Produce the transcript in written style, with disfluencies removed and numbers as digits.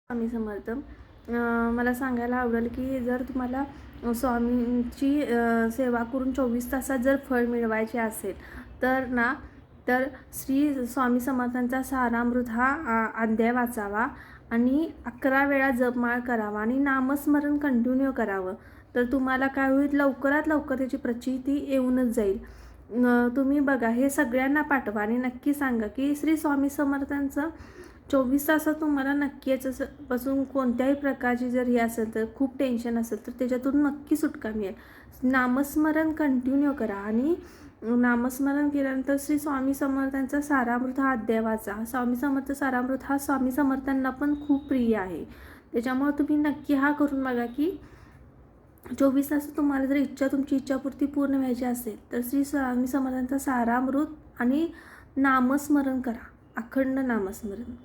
स्वामी समर्थ. मला सांगायला आवडेल की जर तुम्हाला स्वामींची सेवा करून 24 तासात जर फळ मिळवायचे असेल तर श्री स्वामी समर्थांचा सारामृत हा अध्याय वाचावा आणि 11 वेळा जपमाळ करावा आणि नामस्मरण कंटिन्यू करावं. तर तुम्हाला काय होईल, लवकरात लवकर त्याची प्रचिती येऊनच जाईल. तुम्ही बघा, हे सगळ्यांना पाठवा आणि नक्की सांगा की श्री स्वामी समर्थांचं 24 तासात तुम्हाला नक्की याच्यापासून कोणत्याही प्रकारची जर हे असेल तर खूप टेन्शन असेल तर त्याच्यातून नक्की सुटका मिळेल. नामस्मरण कंटिन्यू करा आणि नामस्मरण केल्यानंतर श्री स्वामी समर्थांचा सारामृत हा अध्याय वाचा. स्वामी समर्थ सारामृत हा स्वामी समर्थांना पण खूप प्रिय आहे. त्याच्यामुळे तुम्ही नक्की हा करून बघा की 24 तासात तुम्हाला जर तुमची इच्छापूर्ती पूर्ण व्हायची असेल तर श्री स्वामी समर्थांचा सारामृत आणि नामस्मरण करा, अखंड नामस्मरण.